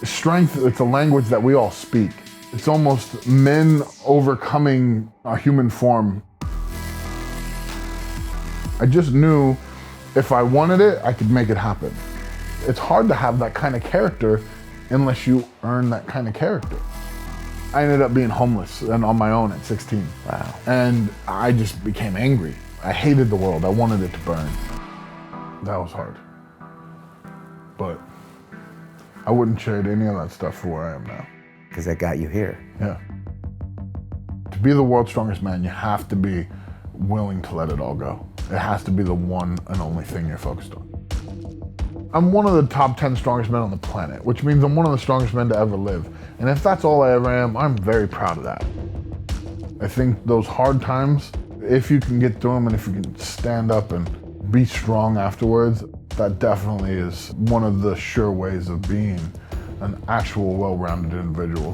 Strength, it's a language that we all speak. It's almost men overcoming a human form. I just knew if I wanted it, I could make it happen. It's hard to have that kind of character unless you earn that kind of character. I ended up being homeless and on my own at 16. Wow. And I just became angry. I hated the world. I wanted it to burn. That was hard. But I wouldn't trade any of that stuff for where I am now. Because that got you here. Yeah. To be the world's strongest man, you have to be willing to let it all go. It has to be the one and only thing you're focused on. I'm one of the top 10 strongest men on the planet, which means I'm one of the strongest men to ever live. And if that's all I ever am, I'm very proud of that. I think those hard times, if you can get through them and if you can stand up and be strong afterwards, that definitely is one of the sure ways of being an actual well-rounded individual.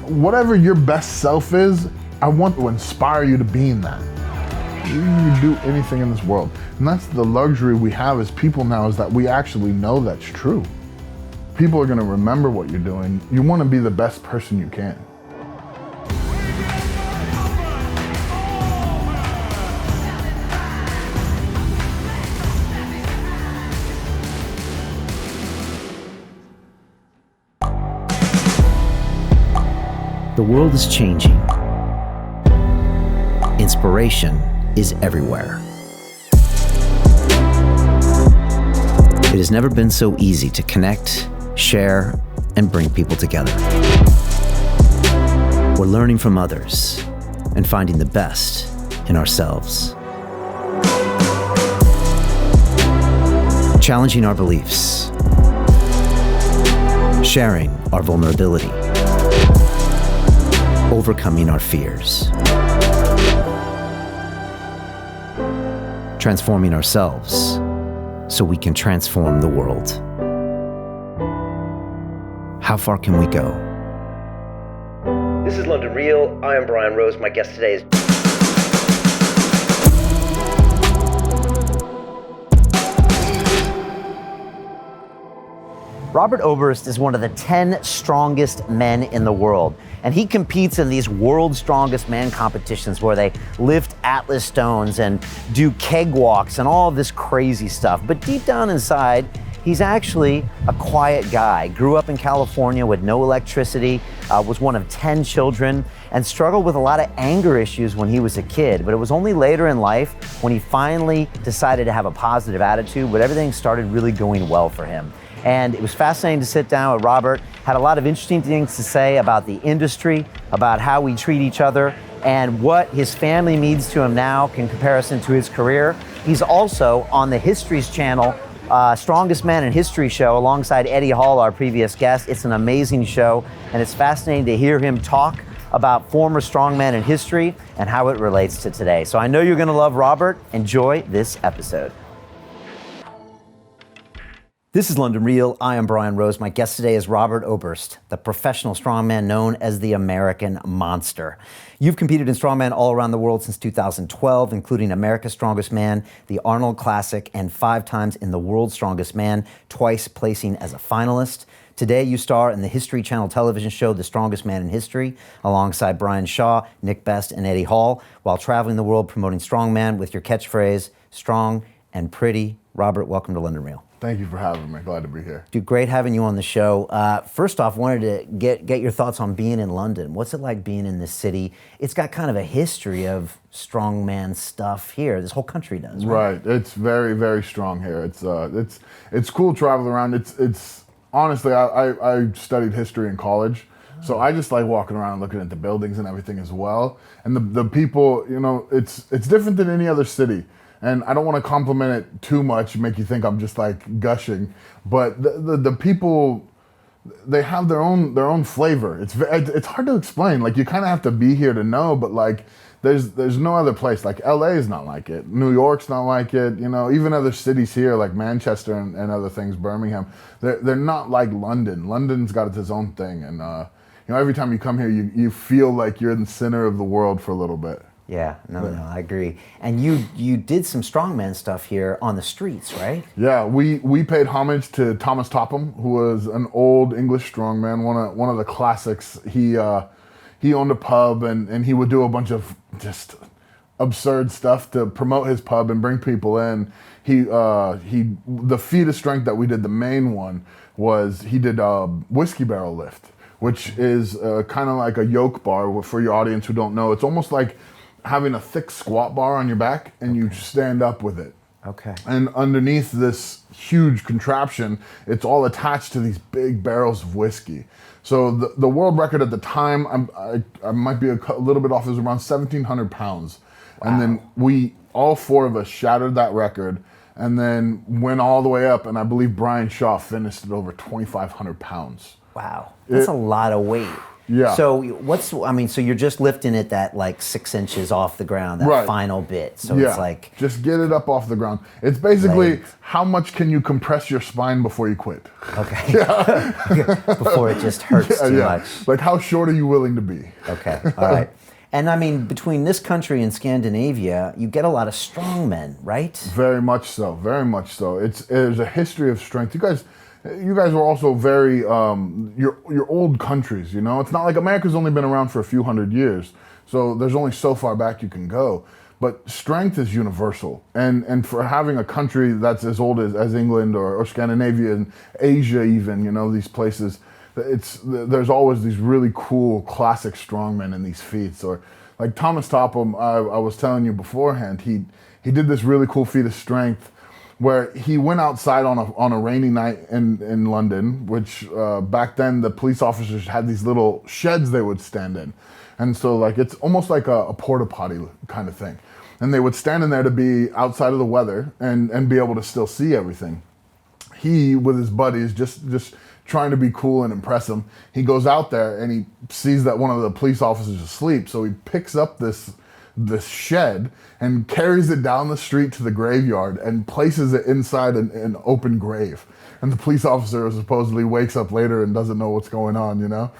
Whatever your best self is, I want to inspire you to being that. You can do anything in this world. And that's the luxury we have as people now, is that we actually know that's true. People are gonna remember what you're doing. You wanna be the best person you can. The world is changing. Inspiration is everywhere. It has never been so easy to connect, share, and bring people together. We're learning from others and finding the best in ourselves. Challenging our beliefs. Sharing our vulnerability. Overcoming our fears. Transforming ourselves so we can transform the world. How far can we go? This is London Real. I am Brian Rose. My guest today is Robert Oberst is one of the 10 strongest men in the world, and he competes in these world's strongest man competitions where they lift Atlas stones and do keg walks and all of this crazy stuff. But deep down inside, he's actually a quiet guy. Grew up in California with no electricity, was one of 10 children, and struggled with a lot of anger issues when he was a kid. But it was only later in life when he finally decided to have a positive attitude, when everything started really going well for him. And it was fascinating to sit down with Robert. Had a lot of interesting things to say about the industry, about how we treat each other, and what his family means to him now in comparison to his career. He's also on the History's channel, Strongest Man in History show, alongside Eddie Hall, our previous guest. It's an amazing show, and it's fascinating to hear him talk about former strongman in history and how it relates to today. So I know you're gonna love Robert. Enjoy this episode. This is London Real. I am Brian Rose. My guest today is Robert Oberst, the professional strongman known as the American Monster. You've competed in strongman all around the world since 2012, including America's Strongest Man, the Arnold Classic, and 5 times in the World's Strongest Man, twice placing as a finalist. Today, you star in the History Channel television show, The Strongest Man in History, alongside Brian Shaw, Nick Best, and Eddie Hall, while traveling the world promoting strongman with your catchphrase, strong and pretty. Robert, welcome to London Real. Thank you for having me. Glad to be here. Dude, great having you on the show. First off, wanted to get your thoughts on being in London. What's it like being in this city? It's got kind of a history of strongman stuff here. This whole country does, right? Right. It's very, very strong here. It's cool traveling around. It's honestly, I studied history in college, so I just like walking around and looking at the buildings and everything as well. And the people, you know, it's different than any other city. And I don't want to compliment it too much, make you think I'm just like gushing, but the people, they have their own flavor. It's hard to explain. Like, you kind of have to be here to know, but like there's no other place. Like LA is not like it. New York's not like it. You know, even other cities here like Manchester and other things, Birmingham, they're not like London. London's got its own thing, and you know, every time you come here, you feel like you're in the center of the world for a little bit. Yeah, no, I agree. And you did some strongman stuff here on the streets, right? Yeah, we paid homage to Thomas Topham, who was an old English strongman, one of the classics. He owned a pub, and he would do a bunch of just absurd stuff to promote his pub and bring people in. The feat of strength that we did, the main one, was he did a whiskey barrel lift, which is kind of like a yoke bar. For your audience who don't know, it's almost like having a thick squat bar on your back, and you stand up with it. Okay. And underneath this huge contraption, it's all attached to these big barrels of whiskey. So the world record at the time, I might be a little bit off, is around 1,700 pounds. Wow. And then all four of us shattered that record, and then went all the way up, and I believe Brian Shaw finished at over 2,500 pounds. Wow, that's a lot of weight. Yeah. So so you're just lifting it that like 6 inches off the ground, that final bit. So it's like, just get it up off the ground. It's basically how much can you compress your spine before you quit? Okay. Before it just hurts too much. Like how short are you willing to be? Okay. All right. And I mean, between this country and Scandinavia, you get a lot of strong men, right? Very much so. Very much so. There's a history of strength. You guys were also very your old countries, you know? It's not like America's only been around for a few hundred years, so there's only so far back you can go. But strength is universal. And for having a country that's as old as England or Scandinavia and Asia even, you know, these places, there's always these really cool classic strongmen in these feats. Or like Thomas Topham, I was telling you beforehand, he did this really cool feat of strength where he went outside on a rainy night in London, which back then the police officers had these little sheds they would stand in. And so like it's almost like a porta potty kind of thing. And they would stand in there to be outside of the weather and be able to still see everything. He, with his buddies, just trying to be cool and impress them, he goes out there and he sees that one of the police officers is asleep. So he picks up this shed and carries it down the street to the graveyard and places it inside an open grave. And the police officer supposedly wakes up later and doesn't know what's going on, you know?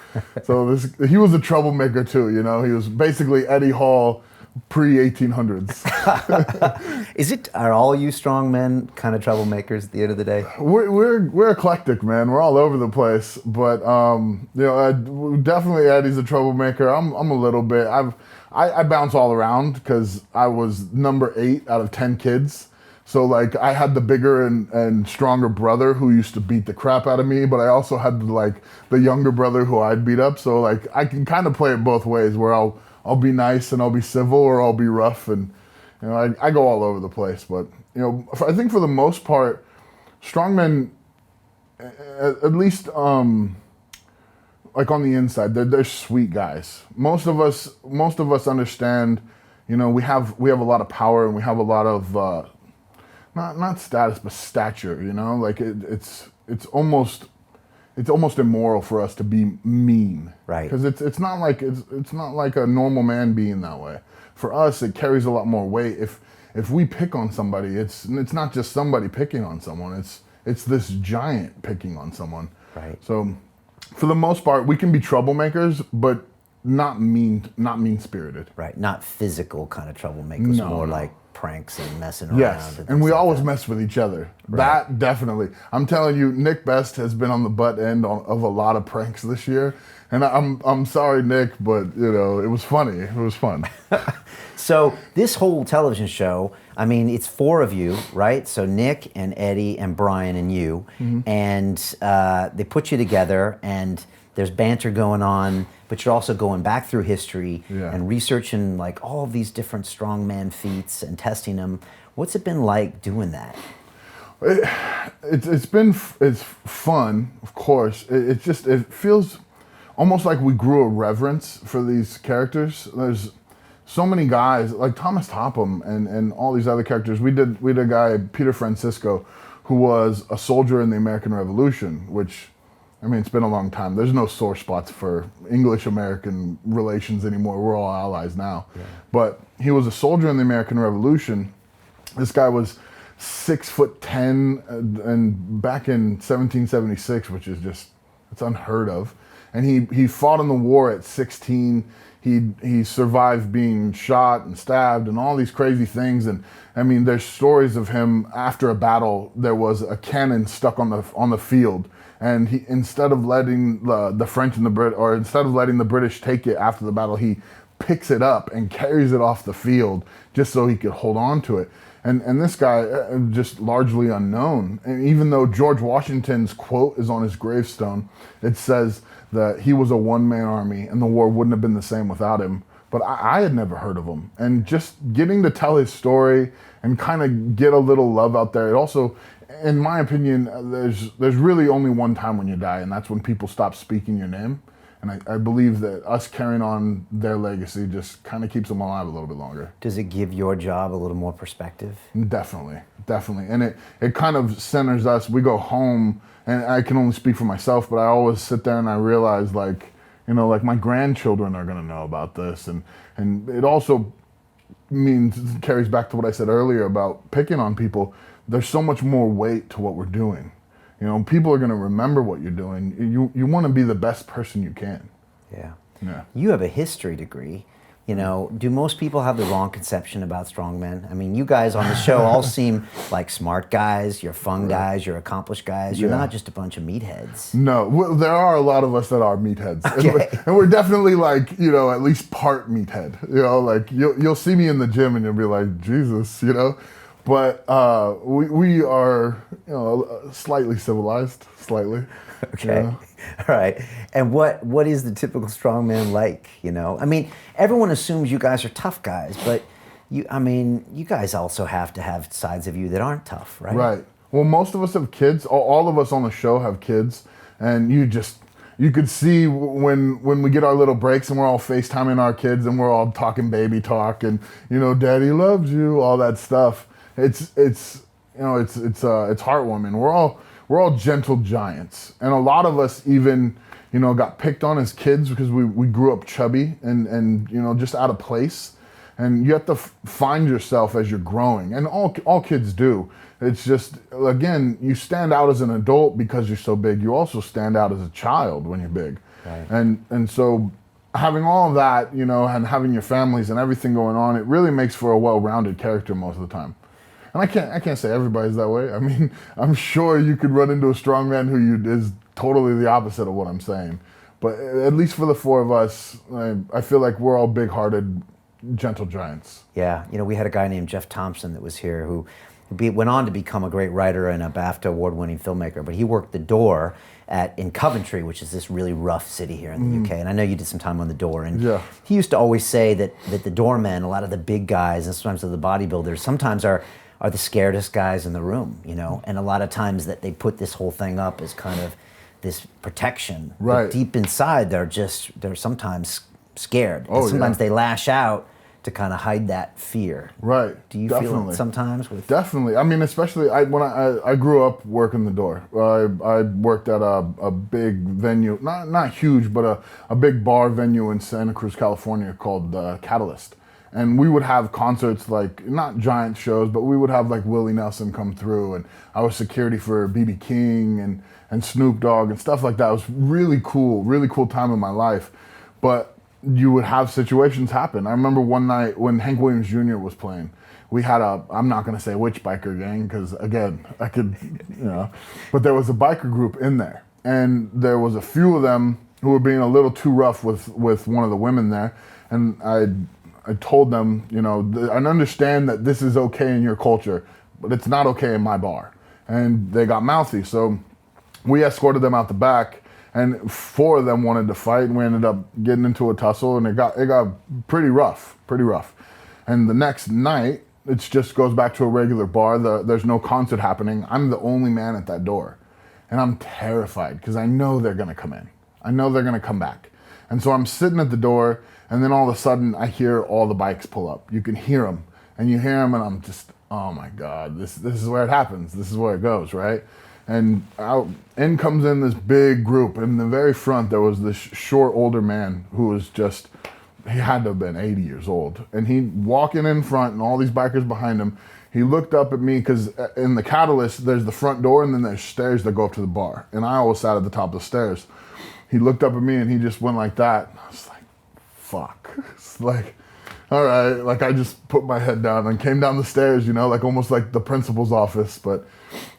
So he was a troublemaker too, you know? He was basically Eddie Hall pre-1800s. Are all you strong men kind of troublemakers at the end of the day? We're eclectic, man. We're all over the place. But, definitely Eddie's a troublemaker. I'm a little bit. I bounce all around because I was number 8 out of 10 kids. So like I had the bigger and stronger brother who used to beat the crap out of me, but I also had like the younger brother who I'd beat up. So like I can kind of play it both ways, where I'll be nice and I'll be civil, or I'll be rough, and you know I go all over the place. But you know, I think for the most part, strongmen, at least like on the inside, they're sweet guys. Most of us understand. You know, we have a lot of power and we have a lot of not status but stature. You know, like it's almost immoral for us to be mean, right? Because it's not like a normal man being that way. For us, it carries a lot more weight. If we pick on somebody, it's not just somebody picking on someone. It's this giant picking on someone. Right. So, for the most part, we can be troublemakers, but not mean-spirited. Right. Not physical kind of troublemakers. No. Like pranks and messing around. Yes, and we always mess with each other. Right. That definitely. I'm telling you, Nick Best has been on the butt end of a lot of pranks this year, and I'm sorry, Nick, but you know it was funny. It was fun. So this whole television show, I mean, it's 4 of you, right? So Nick and Eddie and Brian and you, and they put you together, and there's banter going on, but you're also going back through history and researching like all of these different strongman feats and testing them. What's it been like doing that? It's fun, of course. It feels almost like we grew a reverence for these characters. There's so many guys like Thomas Topham and all these other characters. We had a guy, Peter Francisco, who was a soldier in the American Revolution, which, I mean, it's been a long time. There's no sore spots for English-American relations anymore. We're all allies now. Yeah. But he was a soldier in the American Revolution. This guy was 6'10", and back in 1776, which is just, it's unheard of. and he fought in the war at 16. He survived being shot and stabbed and all these crazy things. And I mean, there's stories of him after a battle. There was a cannon stuck on the field, and he, instead of letting the French and instead of letting the British take it after the battle, he picks it up and carries it off the field just so he could hold on to it. And this guy, just largely unknown. And even though George Washington's quote is on his gravestone, it says that he was a one-man army and the war wouldn't have been the same without him. But I had never heard of him. And just getting to tell his story and kind of get a little love out there, it also, in my opinion, there's really only one time when you die, and that's when people stop speaking your name. And I believe that us carrying on their legacy just kind of keeps them alive a little bit longer. Does it give your job a little more perspective? Definitely. And it kind of centers us. We go home, and I can only speak for myself, but I always sit there and I realize, like, you know, like my grandchildren are going to know about this. And it also carries back to what I said earlier about picking on people. There's so much more weight to what we're doing. You know, people are going to remember what you're doing. You want to be the best person you can. Yeah. Yeah. You have a history degree. You know, do most people have the wrong conception about strongmen? I mean, you guys on the show all seem like smart guys. You're fun guys. You're accomplished guys. You're not just a bunch of meatheads. No, there are a lot of us that are meatheads. Okay. And we're definitely like, you know, at least part meathead. You know, like you'll see me in the gym and you'll be like, Jesus, you know. But we are, you know, slightly civilized, slightly. Okay. You know? All right. And what is the typical strongman like, you know? I mean, everyone assumes you guys are tough guys, but you guys also have to have sides of you that aren't tough, right? Right. Well, most of us have kids. All of us on the show have kids, and you could see when we get our little breaks and we're all FaceTiming our kids and we're all talking baby talk and, you know, Daddy loves you, all that stuff. It's heartwarming. We're all gentle giants, and a lot of us even, you know, got picked on as kids because we grew up chubby and you know, just out of place. And you have to find yourself as you're growing, and all kids do. It's just, again, you stand out as an adult because you're so big. You also stand out as a child when you're big, right. And so having all of that, you know, and having your families and everything going on, it really makes for a well-rounded character most of the time. And I can't say everybody's that way. I mean, I'm sure you could run into a strongman who is totally the opposite of what I'm saying. But at least for the four of us, I feel like we're all big-hearted, gentle giants. Yeah. You know, we had a guy named Jeff Thompson that was here who went on to become a great writer and a BAFTA award-winning filmmaker. But he worked the door in Coventry, which is this really rough city here in the UK. And I know you did some time on the door. And he used to always say that the doormen, a lot of the big guys, and sometimes the bodybuilders, sometimes are the scaredest guys in the room, you know, and a lot of times that they put this whole thing up as kind of this protection. Right. But deep inside, they're sometimes scared. Oh, and sometimes they lash out to kind of hide that fear. Right. Do you Definitely. feel it sometimes with? Definitely. I mean, especially when I grew up working the door. I worked at a big venue, not huge, but a big bar venue in Santa Cruz, California called Catalyst. And we would have concerts, like, not giant shows, but we would have like Willie Nelson come through, and I was security for B.B. King and Snoop Dogg and stuff like that. It was really cool time in my life. But you would have situations happen. I remember one night when Hank Williams Jr. was playing, we had I'm not gonna say which biker gang, because again, I could, you know, but there was a biker group in there, and there was a few of them who were being a little too rough with one of the women there, and I told them, you know, I understand that this is okay in your culture, but it's not okay in my bar. And they got mouthy, so we escorted them out the back, and 4 of them wanted to fight, and we ended up getting into a tussle, and it got pretty rough. And the next night, it just goes back to a regular bar. There's no concert happening. I'm the only man at that door, and I'm terrified because I know they're gonna come in. I know they're gonna come back. And so I'm sitting at the door, and then all of a sudden I hear all the bikes pull up. You can hear them, and you hear them, and I'm just, oh my God, this is where it happens. This is where it goes, right? And in comes in this big group. In the very front, there was this short, older man who was just, he had to have been 80 years old. And he walking in front and all these bikers behind him, he looked up at me because in the Catalyst, there's the front door and then there's stairs that go up to the bar. And I always sat at the top of the stairs. he looked up at me and he just went like that. I was like, fuck. It's like, all right. Like I just put my head down and came down the stairs, like almost like the principal's office, but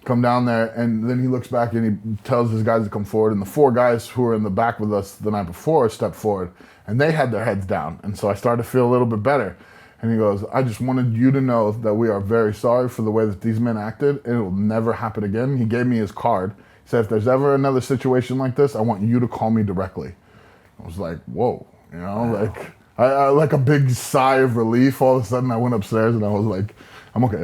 come down there. And then he looks back and he tells his guys to come forward. And the 4 guys who were in the back with us the night before stepped forward and they had their heads down. And so I started to feel a little bit better. And he goes, I just wanted you to know that we are very sorry for the way that these men acted, and it will never happen again. He gave me his card. He said, if there's ever another situation like this, I want you to call me directly. I was like, whoa, Wow. like I like a big sigh of relief. All of a sudden I went upstairs and I was like, I'm okay.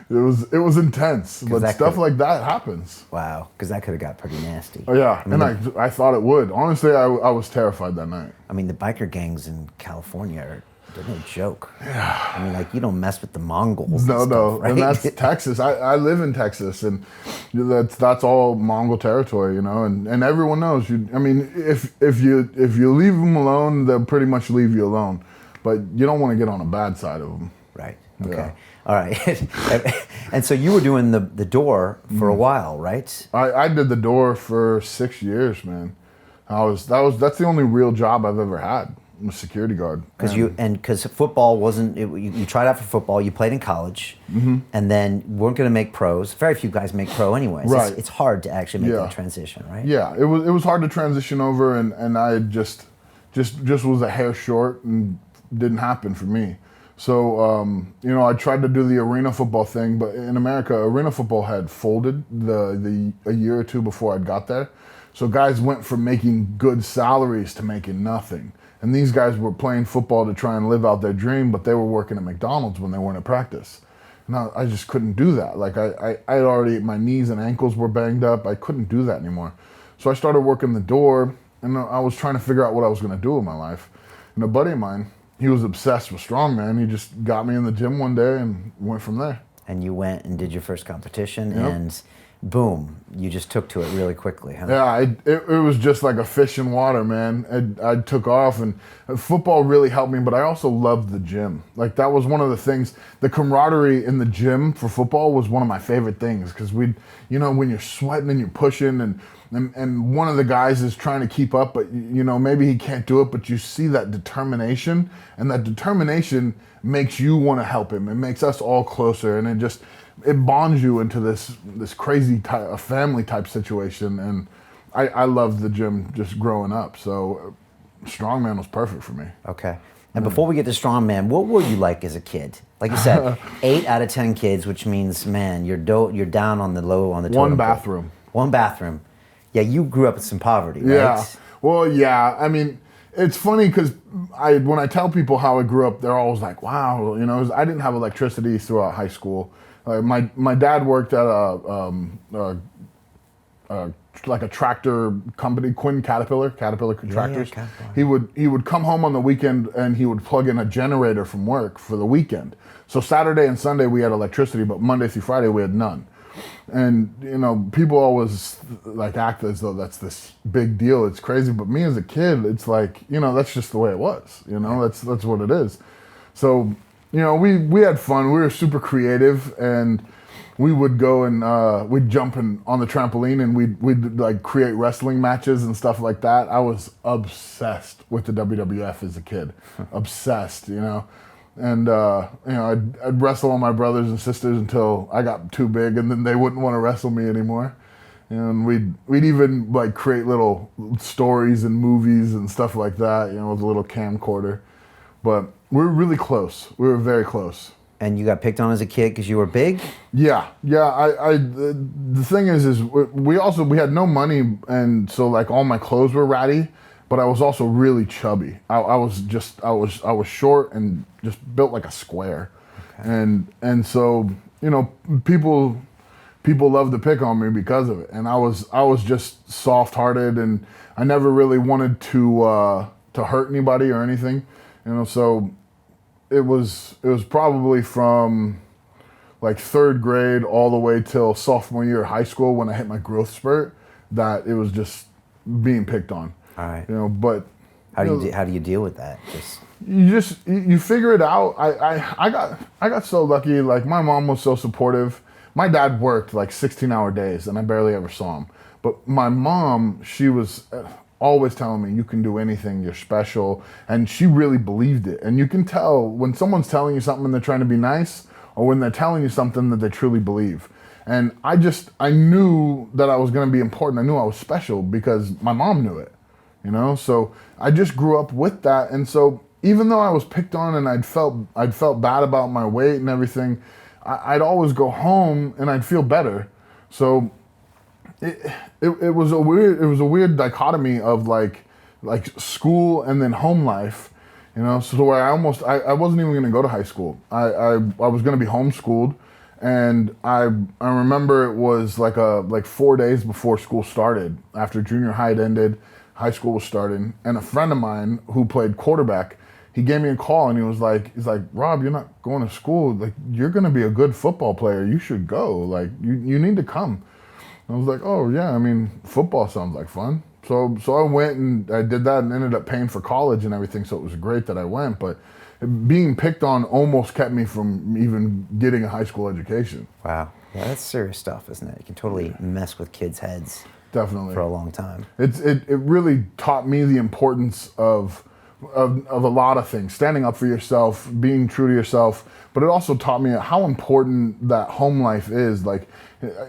It was intense, but stuff like that happens. Wow, because that could have got pretty nasty. Oh yeah, I mean, I thought it would. Honestly, I was terrified that night. I mean, the biker gangs in California they're no joke. Yeah. I mean, like, you don't mess with the Mongols. No, right? And that's Texas. I live in Texas, and that's all Mongol territory, and everyone knows. If you leave them alone, they'll pretty much leave you alone, but you don't want to get on a bad side of them. Right. Okay. Yeah. All right. And so you were doing the door for a while, right? I did the door for 6 years, man. That's the only real job I've ever had. I'm a security guard. Because football wasn't. You tried out for football. You played in college, and then weren't going to make pros. Very few guys make pro, anyways. Right. It's hard to actually make that transition, right? Yeah, it was hard to transition over, and I just was a hair short and didn't happen for me. So I tried to do the arena football thing, but in America, arena football had folded a year or two before I got there. So guys went from making good salaries to making nothing. And these guys were playing football to try and live out their dream, but they were working at McDonald's when they weren't at practice. And I just couldn't do that. Like I had already, my knees and ankles were banged up. I couldn't do that anymore. So I started working the door, and I was trying to figure out what I was going to do with my life. And a buddy of mine, he was obsessed with Strongman. He just got me in the gym one day and went from there. And you went and did your first competition, Yep. and boom, you just took to it really quickly, huh? Yeah, it was just like a fish in water, man. I took off, and football really helped me, but I also loved the gym. Like, that was one of the things, the camaraderie in the gym for football was one of my favorite things, because when you're sweating and you're pushing, and one of the guys is trying to keep up, but maybe he can't do it, but you see that determination, and that determination makes you want to help him. It makes us all closer, and it bonds you into this crazy a family type situation. And I loved the gym just growing up. So Strongman was perfect for me. Okay. And before we get to Strongman, what were you like as a kid? Like you said, 8 out of 10 kids, which means, man, you're down on the totem pole. One bathroom. One bathroom. Yeah, you grew up in some poverty, right? Yeah. Well, yeah. I mean, it's funny because when I tell people how I grew up, they're always like, wow. I didn't have electricity throughout high school. My dad worked at like a tractor company, Quinn Caterpillar Tractors. Yeah, he would come home on the weekend and he would plug in a generator from work for the weekend. So Saturday and Sunday we had electricity, but Monday through Friday we had none. And people always like act as though that's this big deal. It's crazy, but me as a kid, it's like that's just the way it was. That's what it is. So. We had fun. We were super creative, and we would go and we'd jump on the trampoline, and we'd like create wrestling matches and stuff like that. I was obsessed with the WWF as a kid, obsessed, And I'd wrestle on my brothers and sisters until I got too big, and then they wouldn't want to wrestle me anymore. And we'd even like create little stories and movies and stuff like that, with a little camcorder. But we were really close. We were very close. And you got picked on as a kid because you were big? Yeah. The thing is we had no money, and so like all my clothes were ratty, but I was also really chubby. I was short and just built like a square. Okay. And so, people loved to pick on me because of it. And I was just soft-hearted, and I never really wanted to hurt anybody or anything. So it was probably from like 3rd grade all the way till sophomore year of high school when I hit my growth spurt that it was just being picked on. All right. But how do you deal with that? You figure it out. I got so lucky. Like, my mom was so supportive. my dad worked like 16-hour days, and I barely ever saw him. But my mom, she was always telling me, you can do anything, you're special. And she really believed it. And you can tell when someone's telling you something and they're trying to be nice, or when they're telling you something that they truly believe. And I knew that I was going to be important. I knew I was special because my mom knew it, you know? So I just grew up with that. And so even though I was picked on and I'd felt bad about my weight and everything, I'd always go home and I'd feel better. So it was a weird dichotomy of like school and then home life, you know. So where I wasn't even going to go to high school. I was going to be homeschooled, and I remember it was like 4 days before school started. After junior high had ended, high school was starting, and a friend of mine who played quarterback, he gave me a call and he's like, Rob, you're not going to school. Like, you're going to be a good football player. You should go. Like, you need to come. I was like, oh yeah, I mean, football sounds like fun. So I went and I did that and ended up paying for college and everything. So it was great that I went, but being picked on almost kept me from even getting a high school education. Wow, yeah, that's serious stuff, isn't it? You can totally mess with kids' heads. Definitely. For a long time. It really taught me the importance of a lot of things, standing up for yourself, being true to yourself, but it also taught me how important that home life is. Like,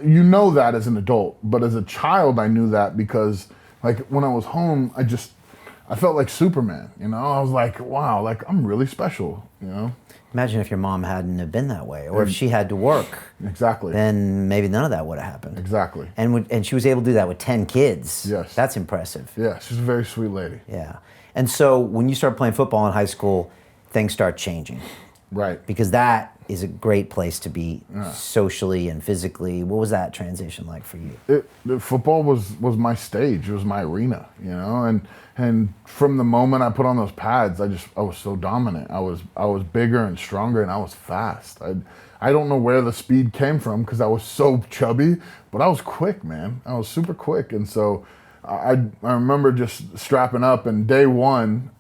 you know that as an adult, but as a child I knew that because like when I was home, I felt like Superman, you know? I was like, wow, like I'm really special, you know? Imagine if your mom hadn't have been that way, or if she had to work. Exactly. Then maybe none of that would have happened. Exactly. And she was able to do that with 10 kids. Yes. That's impressive. Yeah, she's a very sweet lady. Yeah. And so when you start playing football in high school, things start changing. Right. Because that is a great place to be socially and physically. What was that transition like for you? Football was my stage. It was my arena, you know. And from the moment I put on those pads, I was so dominant. I was bigger and stronger, and I was fast. I don't know where the speed came from because I was so chubby, but I was quick, man. I was super quick, and so I remember just strapping up. And day one,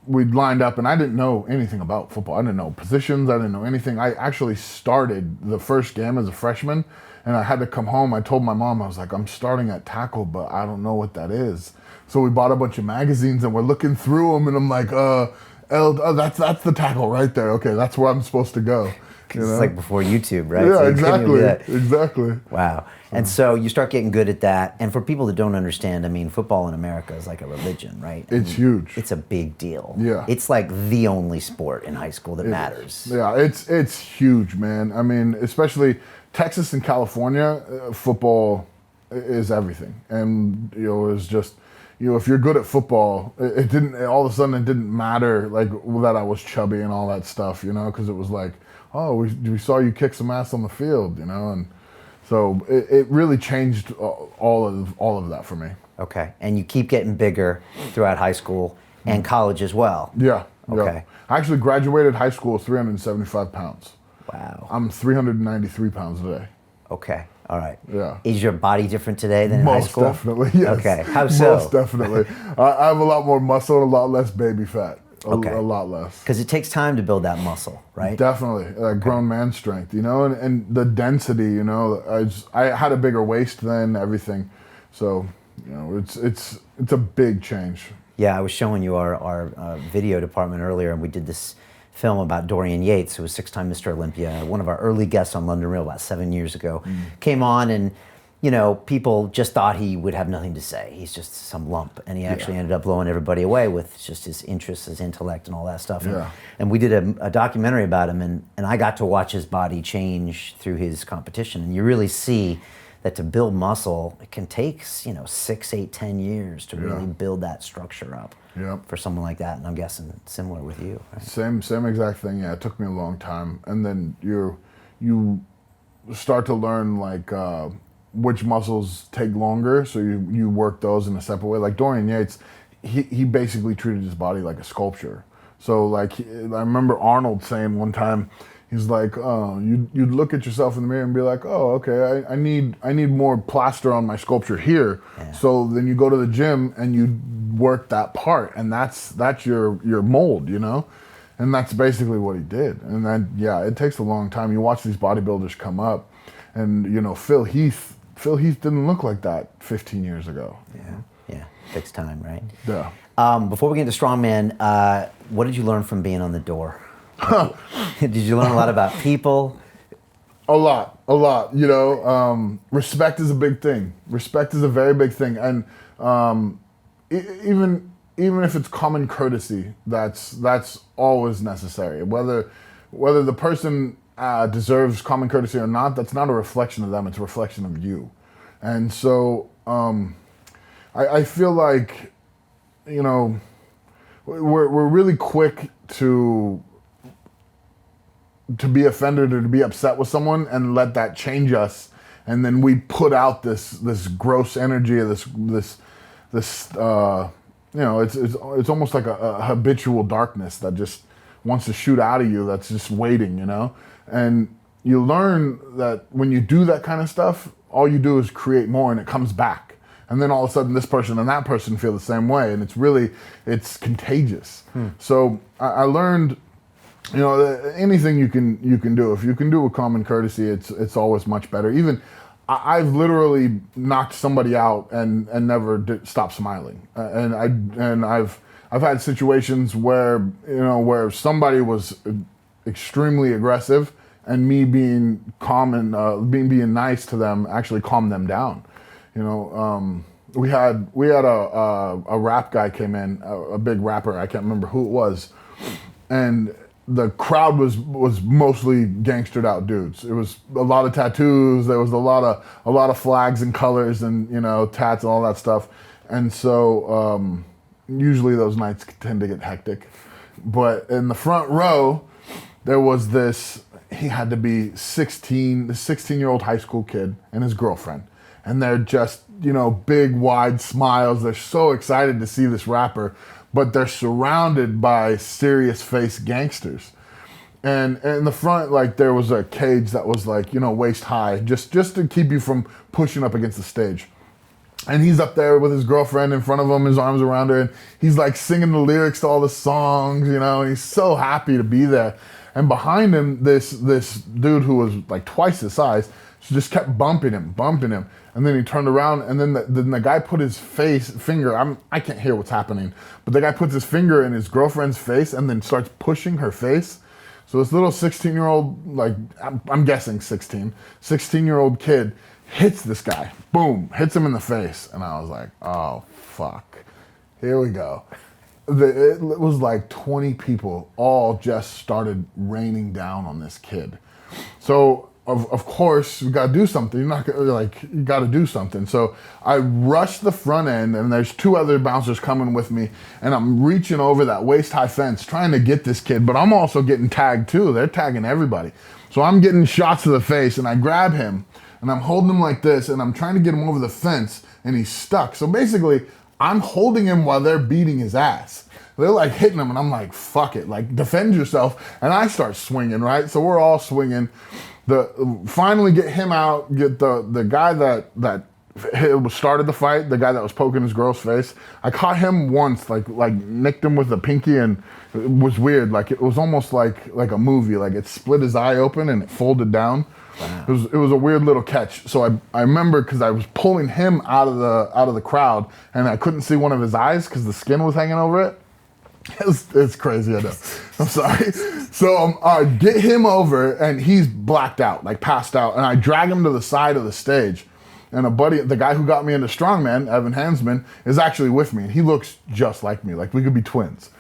we'd lined up, and I didn't know anything about football. I didn't know positions. I didn't know anything. I actually started the first game as a freshman, and I had to come home. I told my mom, I was like, I'm starting at tackle, but I don't know what that is. So we bought a bunch of magazines, and we're looking through them, and I'm like, that's the tackle right there. Okay, that's where I'm supposed to go. It's like before YouTube, right? Yeah, So exactly. Wow. And so you start getting good at that. And for people that don't understand, I mean, football in America is like a religion, right? It's huge. It's a big deal. Yeah. It's like the only sport in high school that matters. Yeah, it's huge, man. I mean, especially Texas and California, football is everything. And, you know, it's just, you know, if you're good at football, it didn't, all of a sudden it didn't matter, like, that I was chubby and all that stuff, you know, because it was like, oh, we saw you kick some ass on the field, you know, and so it really changed all of that for me. Okay, and you keep getting bigger throughout high school and college as well. Yeah. Okay. Yeah. I actually graduated high school with 375 pounds. Wow. I'm 393 pounds today. Okay, all right. Yeah. Is your body different today than in high school? Most definitely, yes. Okay, how so? Most definitely. I have a lot more muscle and a lot less baby fat. Okay. A lot less. Because it takes time to build that muscle, right? Definitely, grown man strength, you know, and the density, you know. I had a bigger waist then, everything, so you know, it's a big change. Yeah, I was showing you our video department earlier, and we did this film about Dorian Yates, who was 6-time Mr. Olympia, one of our early guests on London Real about 7 years ago, came on and. You know, people just thought he would have nothing to say. He's just some lump. And he actually ended up blowing everybody away with just his interests, his intellect, and all that stuff. Yeah. And we did a documentary about him, and I got to watch his body change through his competition. And you really see that to build muscle, it can take, you know, 6, 8, 10 years to really build that structure up for someone like that. And I'm guessing similar with you. Right? Same exact thing. Yeah, it took me a long time. And then you start to learn, like, which muscles take longer, so you work those in a separate way. Like Dorian Yates, he basically treated his body like a sculpture. So like, I remember Arnold saying one time, he's like, you'd look at yourself in the mirror and be like, oh, okay, I need more plaster on my sculpture here. Yeah. So then you go to the gym and you work that part, and that's your mold, you know. And that's basically what he did. And then, yeah, it takes a long time. You watch these bodybuilders come up, and, you know, Phil Heath didn't look like that 15 years ago. Yeah, takes time, right? Yeah. Before we get into Strongman, what did you learn from being on the door? Did you learn a lot about people? A lot. You know, respect is a big thing. Respect is a very big thing. And even if it's common courtesy, that's always necessary. Whether the person deserves common courtesy or not, that's not a reflection of them, it's a reflection of you. And so I feel like, you know, we're really quick to be offended or to be upset with someone and let that change us, and then we put out this gross energy, this you know, it's almost like a habitual darkness that just wants to shoot out of you, that's just waiting, you know? And you learn that when you do that kind of stuff, all you do is create more, and it comes back. And then all of a sudden this person and that person feel the same way, and it's contagious. So I learned, you know, anything you can do, if you can do a common courtesy, it's always much better. Even I've literally knocked somebody out and never stopped smiling. And I've had situations where, you know, where somebody was extremely aggressive, and me being calm and being nice to them actually calmed them down. You know, we had a rap guy came in, a big rapper. I can't remember who it was, and the crowd was mostly gangstered out dudes. It was a lot of tattoos. There was a lot of flags and colors and, you know, tats and all that stuff. And so usually those nights tend to get hectic. But in the front row, there was this. He had to be 16, the 16-year-old high school kid and his girlfriend. And they're just, you know, big, wide smiles. They're so excited to see this rapper, but they're surrounded by serious face gangsters. And in the front, like, there was a cage that was like, you know, waist high, just to keep you from pushing up against the stage. And he's up there with his girlfriend in front of him, his arms around her, and he's like singing the lyrics to all the songs, you know, and he's so happy to be there. And behind him, this dude who was like twice his size just kept bumping him. And then he turned around, and then the guy put his finger, I can't hear what's happening, but the guy puts his finger in his girlfriend's face and then starts pushing her face. So this little 16-year-old, like, I'm guessing 16-year-old kid hits this guy. Boom, hits him in the face. And I was like, oh, fuck. Here we go. It was like 20 people all just started raining down on this kid. So, of course, we got to do something. You're not gonna, like, you got to do something. So I rushed the front end, and there's two other bouncers coming with me, and I'm reaching over that waist-high fence trying to get this kid, but I'm also getting tagged too. They're tagging everybody. So I'm getting shots to the face, and I grab him, and I'm holding him like this, and I'm trying to get him over the fence, and he's stuck. So basically, I'm holding him while they're beating his ass. They're like hitting him, and I'm like, fuck it, like, defend yourself. And I start swinging, right? So we're all swinging. Finally get him out, get the guy that started the fight, the guy that was poking his girl's face. I caught him once, like nicked him with a pinky, and it was weird. Like, it was almost like a movie. Like, it split his eye open and it folded down. Wow. It was a weird little catch. So I remember, because I was pulling him out of the crowd, and I couldn't see one of his eyes because the skin was hanging over it. It's crazy, I know. I'm sorry. So I get him over, and he's blacked out, like passed out, and I drag him to the side of the stage. And a buddy, the guy who got me into Strongman, Evan Hansman, is actually with me, and he looks just like me, like we could be twins.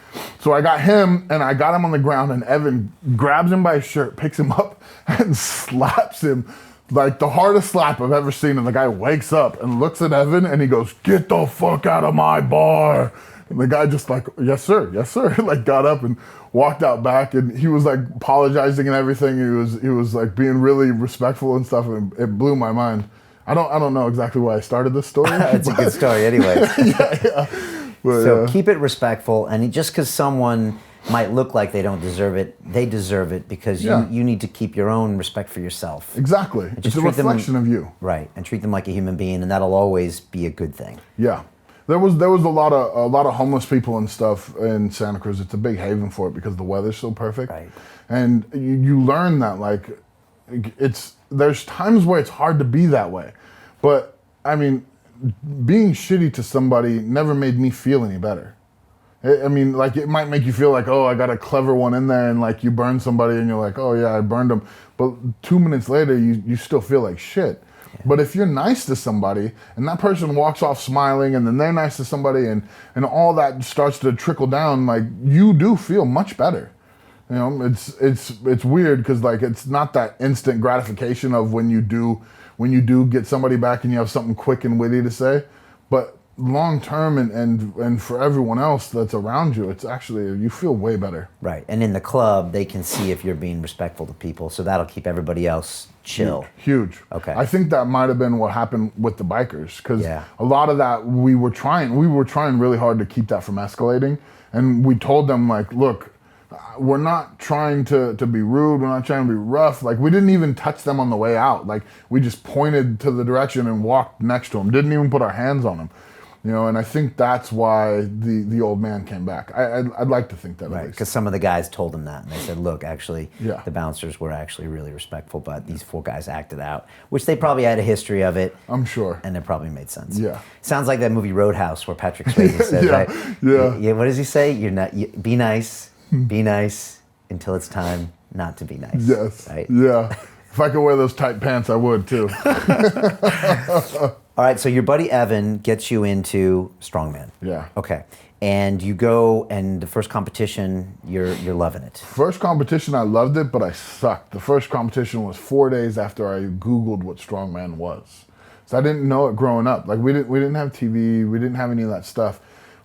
So I got him, and I got him on the ground, and Evan grabs him by his shirt, picks him up, and slaps him, like the hardest slap I've ever seen. And the guy wakes up and looks at Evan, and he goes, "Get the fuck out of my bar." And the guy just like, yes sir, like got up and walked out back, and he was like apologizing and everything. He was like being really respectful and stuff, and it blew my mind. I don't know exactly why I started this story. It's a good story anyway. yeah. But, so keep it respectful, and just because someone might look like they don't deserve it, they deserve it, because you need to keep your own respect for yourself. Exactly. It's a reflection of you. Right, and treat them like a human being, and that'll always be a good thing. Yeah. There was a lot of homeless people and stuff in Santa Cruz. It's a big haven for it because the weather's so perfect. Right. And you learn that like there's times where it's hard to be that way. But I mean, being shitty to somebody never made me feel any better. I mean, like it might make you feel like, oh, I got a clever one in there, and like you burn somebody and you're like, oh yeah, I burned them. But 2 minutes later, you still feel like shit. Yeah. But if you're nice to somebody and that person walks off smiling and then they're nice to somebody and all that starts to trickle down, like you do feel much better. You know, it's weird because like it's not that instant gratification of when you do get somebody back and you have something quick and witty to say, but long term and for everyone else that's around you, it's actually, you feel way better. Right. And in the club, they can see if you're being respectful to people, so that'll keep everybody else chill. Huge. Okay. I think that might have been what happened with the bikers, because Yeah. a lot of that we were trying really hard to keep that from escalating, and we told them like, look, we're not trying to be rude, we're not trying to be rough. Like we didn't even touch them on the way out. Like we just pointed to the direction and walked next to them. Didn't even put our hands on them. You know, and I think that's why the old man came back. I'd like to think that. Right, because some of the guys told him that, and they said, look, actually, Yeah. the bouncers were actually really respectful, but these 4 guys acted out, which they probably had a history of it. I'm sure. And it probably made sense. Yeah. Sounds like that movie Roadhouse where Patrick Swayze says, Yeah, right? yeah. Yeah. What does he say? Be nice until it's time not to be nice. Yes. Right? Yeah. If I could wear those tight pants, I would too. All right, so your buddy Evan gets you into Strongman. Yeah. Okay. And you go, and the first competition, you're loving it. First competition, I loved it, but I sucked. The first competition was 4 days after I Googled what Strongman was. So I didn't know it growing up. Like we didn't have TV, we didn't have any of that stuff.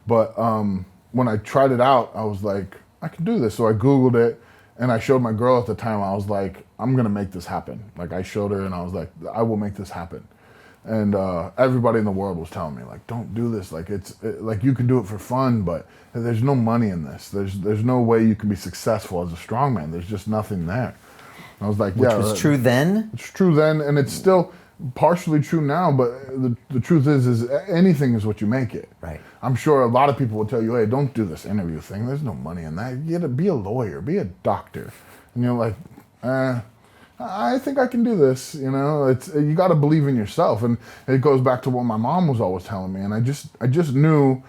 But when I tried it out, I was like, I can do this. So I Googled it, and I showed my girl at the time. I was like, I'm gonna make this happen. Like I showed her, and I was like, I will make this happen. And everybody in the world was telling me, like, don't do this. Like like you can do it for fun, but there's no money in this. There's no way you can be successful as a strongman. There's just nothing there. And I was like, Which yeah, was true then? It's true then, and it's still partially true now. But the truth is anything is what you make it. Right. I'm sure a lot of people will tell you, hey, don't do this interview thing. There's no money in that. You gotta be a lawyer, be a doctor. And you're like, I think I can do this, you know. You got to believe in yourself, and it goes back to what my mom was always telling me. And I just knew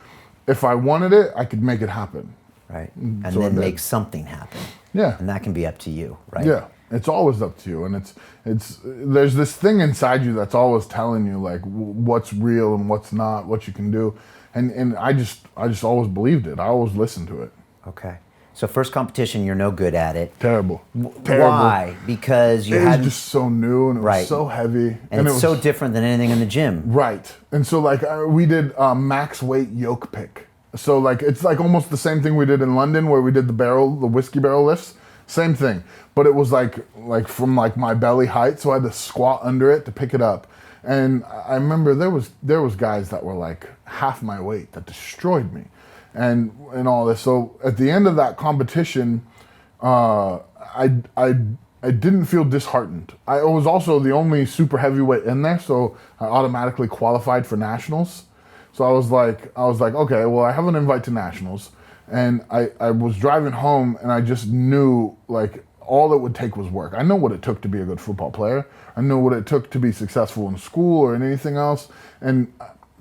if I wanted it, I could make it happen. Right, and So then make something happen. Yeah, and that can be up to you, right? Yeah, it's always up to you, and it's there's this thing inside you that's always telling you like what's real and what's not, what you can do, and I just always believed it. I always listened to it. Okay. So first competition, you're no good at it. Terrible. Why? Because you had It was just so new and it was so heavy. And it's it was so different than anything in the gym. Right. And so like we did max weight yoke pick. So like it's like almost the same thing we did in London where we did the whiskey barrel lifts. Same thing. But it was like from like my belly height, so I had to squat under it to pick it up. And I remember there was guys that were like half my weight that destroyed me. And all this. So at the end of that competition, I didn't feel disheartened. I was also the only super heavyweight in there, so I automatically qualified for nationals. So I was like, okay, well, I have an invite to nationals, and I was driving home, and I just knew like all it would take was work. I know what it took to be a good football player. I know what it took to be successful in school or in anything else, and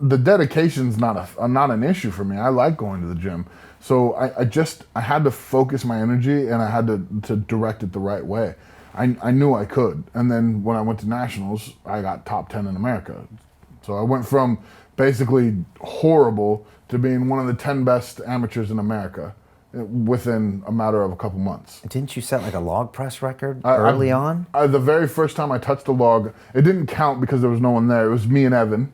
the dedication's not an issue for me. I like going to the gym. So I had to focus my energy, and I had to direct it the right way. I knew I could. And then when I went to nationals, I got top 10 in America. So I went from basically horrible to being one of the 10 best amateurs in America within a matter of a couple months. Didn't you set like a log press record early on? The very first time I touched the log, it didn't count because there was no one there. It was me and Evan.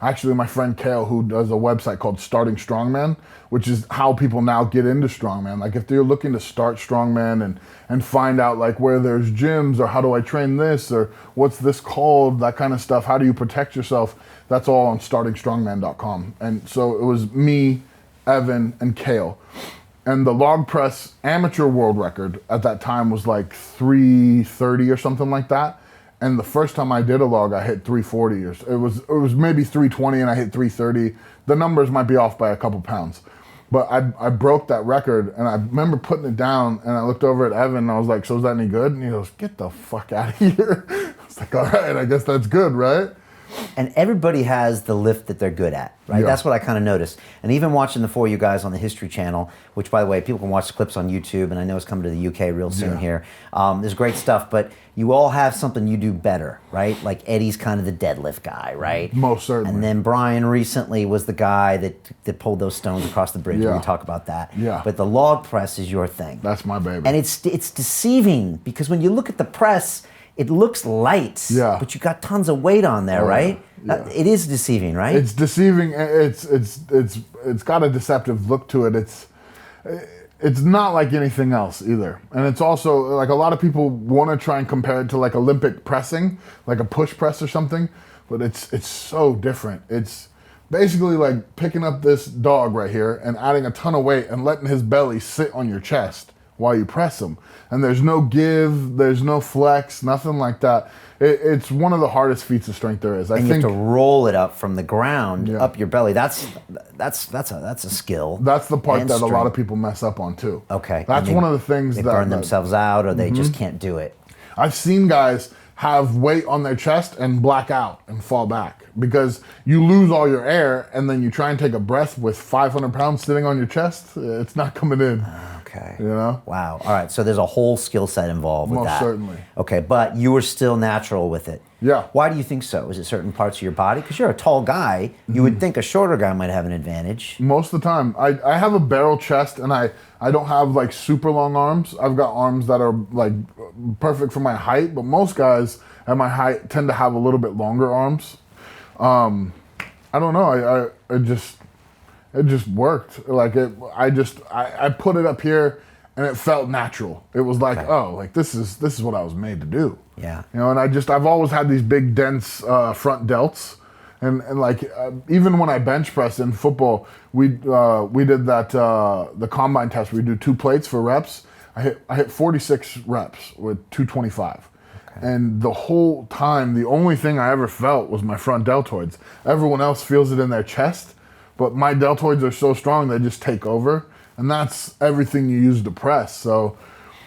Actually my friend Kale, who does a website called Starting Strongman, which is how people now get into Strongman. Like if they're looking to start Strongman and find out like where there's gyms or how do I train this or what's this called, that kind of stuff, how do you protect yourself, that's all on startingstrongman.com. And so it was me, Evan, and Kale. And the log press amateur world record at that time was like 330 or something like that. And the first time I did a log, I hit 340, or it was maybe 320, and I hit 330. The numbers might be off by a couple pounds, but I broke that record, and I remember putting it down, and I looked over at Evan, and I was like, "So is that any good?" And he goes, "Get the fuck out of here." I was like, "All right, I guess that's good, right?" And everybody has the lift that they're good at, right? Yeah. That's what I kind of noticed. And even watching the four of you guys on the History Channel, which, by the way, people can watch the clips on YouTube, and I know it's coming to the UK real soon here. There's great stuff, but you all have something you do better, right? Like Eddie's kind of the deadlift guy, right? Most certainly. And then Brian recently was the guy that pulled those stones across the bridge. Yeah. We can talk about that. Yeah. But the log press is your thing. That's my baby. And it's deceiving because when you look at the press, it looks light, but you got tons of weight on there, right? Yeah. It is deceiving, right? It's deceiving. It's got a deceptive look to it. It's not like anything else either. And it's also like a lot of people want to try and compare it to like Olympic pressing, like a push press or something, but it's so different. It's basically like picking up this dog right here and adding a ton of weight and letting his belly sit on your chest while you press him. And there's no give, there's no flex, nothing like that. It's one of the hardest feats of strength there is. And you have to roll it up from the ground up your belly. That's a skill. That's the part and that strength. a lot of people mess up on too. Okay. That's one of the things they that burn themselves out, or they just can't do it. I've seen guys have weight on their chest and black out and fall back because you lose all your air, and then you try and take a breath with 500 pounds sitting on your chest. It's not coming in. Okay. You know? Wow. All right. So there's a whole skill set involved with Most that. certainly. Okay, but you were still natural with it. Yeah. Why do you think so? Is it certain parts of your body? Because you're a tall guy. You would think a shorter guy might have an advantage. Most of the time. I have a barrel chest, and I don't have like super long arms. I've got arms that are like perfect for my height, but most guys at my height tend to have a little bit longer arms. I don't know. It just worked. Like I put it up here, and it felt natural. It was like, oh, like this is what I was made to do. Yeah. You know, and I've always had these big dense front delts, and like even when I bench pressed in football, we did that the combine test. We do 2 plates for reps. I hit 46 reps with 225. And the whole time, the only thing I ever felt was my front deltoids. Everyone else feels it in their chest, but my deltoids are so strong they just take over, and that's everything you use to press. So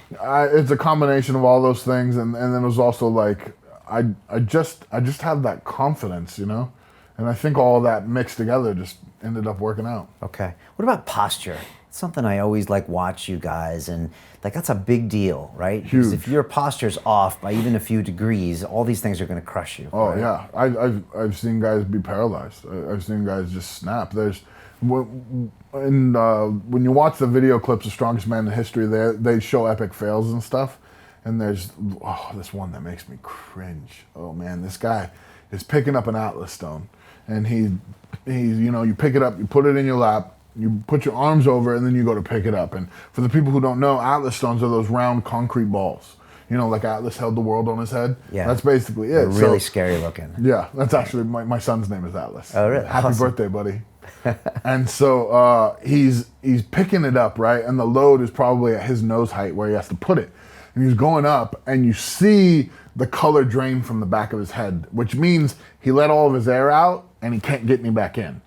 it's a combination of all those things, and then it was also like I just have that confidence, you know, and I think all of that mixed together just ended up working out. Okay. What about posture? It's something I always like watch you guys, and like that's a big deal, right? Huge. Because if your posture's off by even a few degrees, all these things are going to crush you. Oh right? yeah, I've seen guys be paralyzed. I've seen guys just snap. When you watch the video clips of Strongest Man in History, they show epic fails and stuff. And there's this one that makes me cringe. Oh man, this guy is picking up an Atlas stone, and he's you pick it up, you put it in your lap, you put your arms over, and then you go to pick it up. And for the people who don't know, Atlas stones are those round concrete balls. You know, like Atlas held the world on his head. Yeah. That's basically it. They're really scary looking. Yeah, that's actually my son's name is Atlas. Oh, really? Happy Awesome. birthday, buddy. And so he's picking it up, right? And the load is probably at his nose height where he has to put it. And he's going up, and you see the color drain from the back of his head, which means he let all of his air out, and he can't get any back in.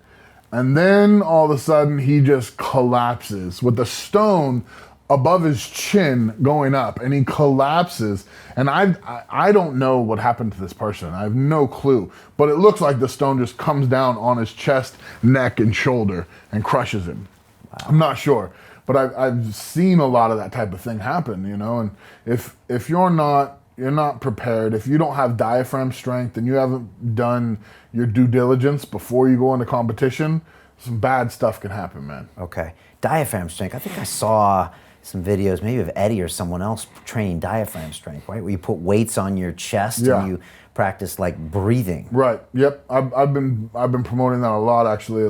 And then all of a sudden, he just collapses with the stone above his chin going up, and he collapses. And I don't know what happened to this person. I have no clue. But it looks like the stone just comes down on his chest, neck, and shoulder and crushes him. Wow. I'm not sure. But I've seen a lot of that type of thing happen, you know. And if you're not prepared, if you don't have diaphragm strength and you haven't done your due diligence before you go into competition, some bad stuff can happen, man. Okay. Diaphragm strength. I think I saw some videos, maybe of Eddie or someone else training diaphragm strength, right? Where you put weights on your chest and you practice like breathing. Right. Yep. I've been promoting that a lot, actually.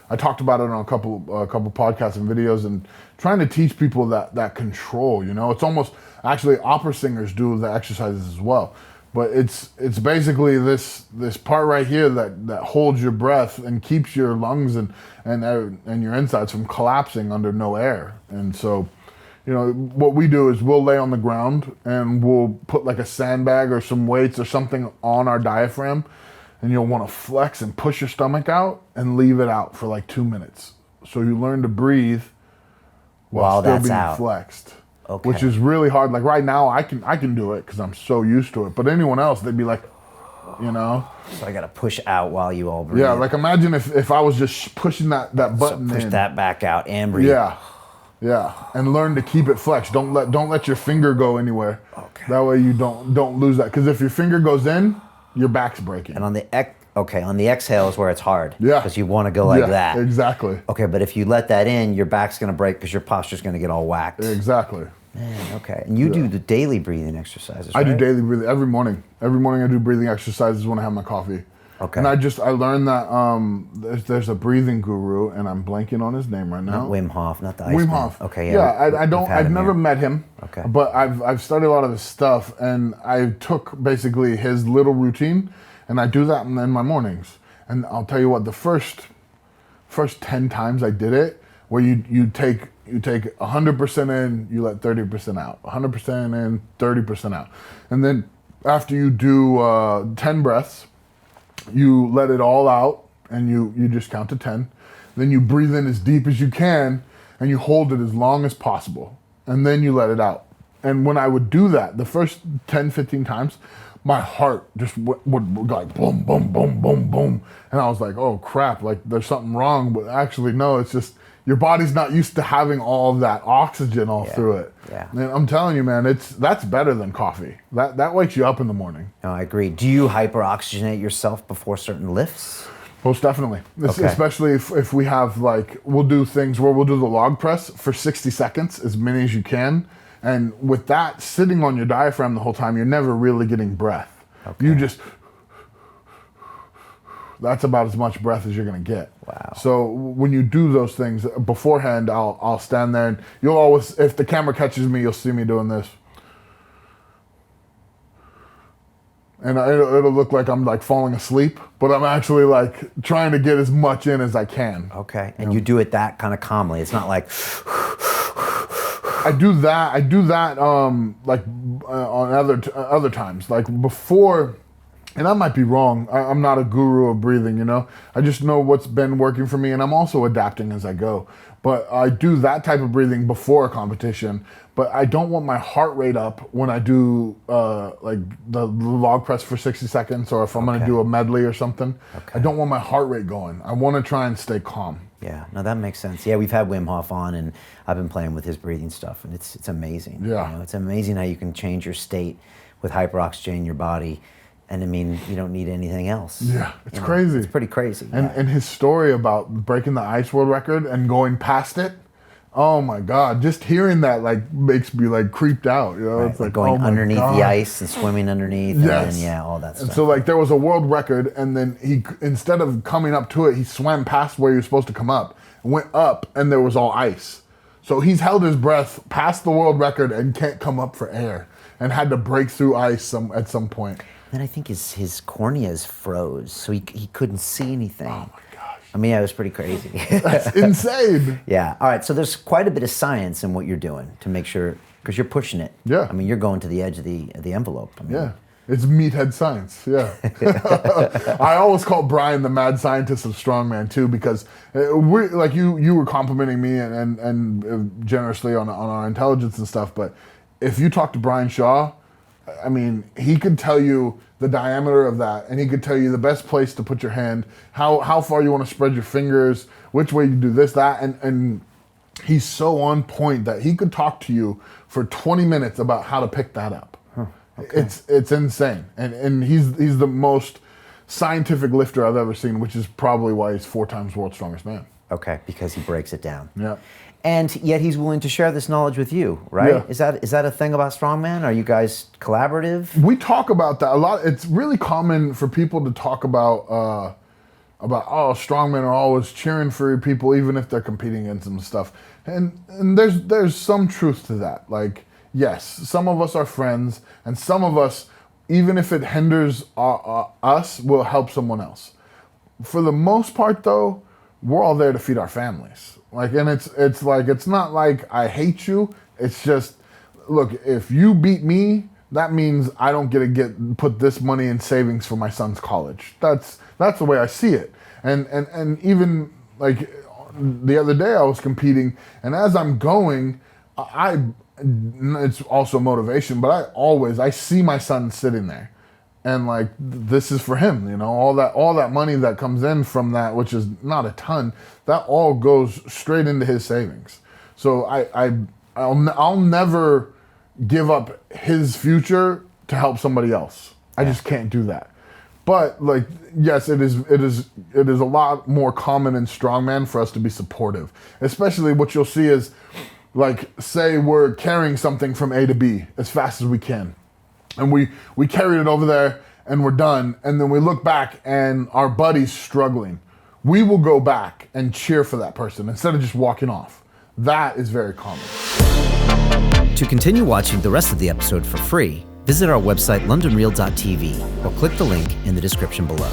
I talked about it on a couple podcasts and videos, and trying to teach people that control. You know, it's almost actually opera singers do the exercises as well. But it's basically this part right here that holds your breath and keeps your lungs and your insides from collapsing under no air. And so, you know, what we do is we'll lay on the ground and we'll put like a sandbag or some weights or something on our diaphragm, and you'll want to flex and push your stomach out and leave it out for like 2 minutes. So you learn to breathe while still that's being out. flexed. Okay. Which is really hard. Like right now, I can do it because I'm so used to it. But anyone else, they'd be like, you know. So I got to push out while you all breathe. Yeah, like imagine if I was just pushing that button So push in. that back out and breathe. Yeah, and learn to keep it flexed. Don't let your finger go anywhere. Okay. That way you don't lose that. Because if your finger goes in, your back's breaking. And on the exhale is where it's hard. Yeah. Because you want to go like that. Exactly. Okay, but if you let that in, your back's going to break because your posture's going to get all whacked. Exactly. Man, okay. And you do the daily breathing exercises, right? I do daily breathing every morning. Every morning I do breathing exercises when I have my coffee. Okay. And I learned that there's a breathing guru, and I'm blanking on his name right now. Not Wim Hof, not the Iceman. Wim Hof. Okay, yeah. I've never met him. Okay. But I've studied a lot of his stuff, and I took basically his little routine, and I do that in my mornings. And I'll tell you what, the first 10 times I did it, where you take 100% in, you let 30% out. 100% in, 30% out. And then after you do 10 breaths, you let it all out, and you just count to 10. Then you breathe in as deep as you can, and you hold it as long as possible. And then you let it out. And when I would do that, the first 10, 15 times, my heart just would go like boom, boom, boom, boom, boom. And I was like, oh crap, like there's something wrong. But actually, no, it's just your body's not used to having all of that oxygen all through it. Yeah. And I'm telling you, man, that's better than coffee. That wakes you up in the morning. No, I agree. Do you hyperoxygenate yourself before certain lifts? Most definitely. Okay. Especially if we have we'll do things where we'll do the log press for 60 seconds, as many as you can. And with that sitting on your diaphragm the whole time, you're never really getting breath. Okay. You just, that's about as much breath as you're gonna get. Wow. So when you do those things beforehand, I'll stand there, and you'll always, if the camera catches me, you'll see me doing this. And it'll look like I'm like falling asleep, but I'm actually like trying to get as much in as I can. Okay. And you do it that kind of calmly. It's not like I do that on other times, like before, and I might be wrong. I'm not a guru of breathing, you know. I just know what's been working for me, and I'm also adapting as I go. But I do that type of breathing before a competition, but I don't want my heart rate up when I do like the log press for 60 seconds, or if I'm gonna do a medley or something. I don't want my heart rate going. I want to try and stay calm. Yeah, no, that makes sense. Yeah, we've had Wim Hof on, and I've been playing with his breathing stuff, and it's amazing. Yeah. You know, it's amazing how you can change your state with hyperoxygenating your body, and I mean, you don't need anything else. Yeah, it's crazy. It's pretty crazy. And his story about breaking the ice world record and going past it, oh my God, just hearing that like makes me like creeped out. You know, Right, it's like going oh my underneath God. the ice and swimming underneath, Yes. and all that stuff. And so like there was a world record, and then he, instead of coming up to it, he swam past where he was supposed to come up, went up, and there was all ice. So he's held his breath past the world record and can't come up for air, and had to break through ice at some point. Then I think his corneas froze, so he couldn't see anything. Oh my gosh. I mean, yeah, it was pretty crazy. That's insane. Yeah. All right. So there's quite a bit of science in what you're doing to make sure, because you're pushing it. Yeah. I mean, you're going to the edge of the envelope. I mean, Yeah. It's meathead science, yeah. I always call Brian the mad scientist of Strongman too, because we like you were complimenting me and generously on our intelligence and stuff, but if you talk to Brian Shaw, I mean, he could tell you the diameter of that, and he could tell you the best place to put your hand, how far you want to spread your fingers, which way you do this, that, and he's so on point that he could talk to you for 20 minutes about how to pick that up. Okay. It's insane, and he's the most scientific lifter I've ever seen, which is probably why he's 4 times world's strongest man. Okay, because he breaks it down. Yeah. And yet he's willing to share this knowledge with you, right? Yeah. Is that a thing about Strongman? Are you guys collaborative? We talk about that a lot. It's really common for people to talk about strongmen are always cheering for people even if they're competing against them and stuff. And there's some truth to that. Like, yes, some of us are friends, and some of us, even if it hinders us, will help someone else. For the most part, though, we're all there to feed our families. Like, and it's like, it's not like I hate you. It's just, look, if you beat me, that means I don't get to put this money in savings for my son's college. That's the way I see it. And even like the other day I was competing, and as I'm going, it's also motivation, but I see my son sitting there, and like, this is for him, you know, all that money that comes in from that, which is not a ton, that all goes straight into his savings. So I'll never give up his future to help somebody else. I just can't do that. But like, yes, it is a lot more common in strongman for us to be supportive. Especially what you'll see is, like, say we're carrying something from A to B as fast as we can, and we carried it over there and we're done, and then we look back and our buddy's struggling. We will go back and cheer for that person instead of just walking off. That is very common. To continue watching the rest of the episode for free, visit our website londonreal.tv or click the link in the description below.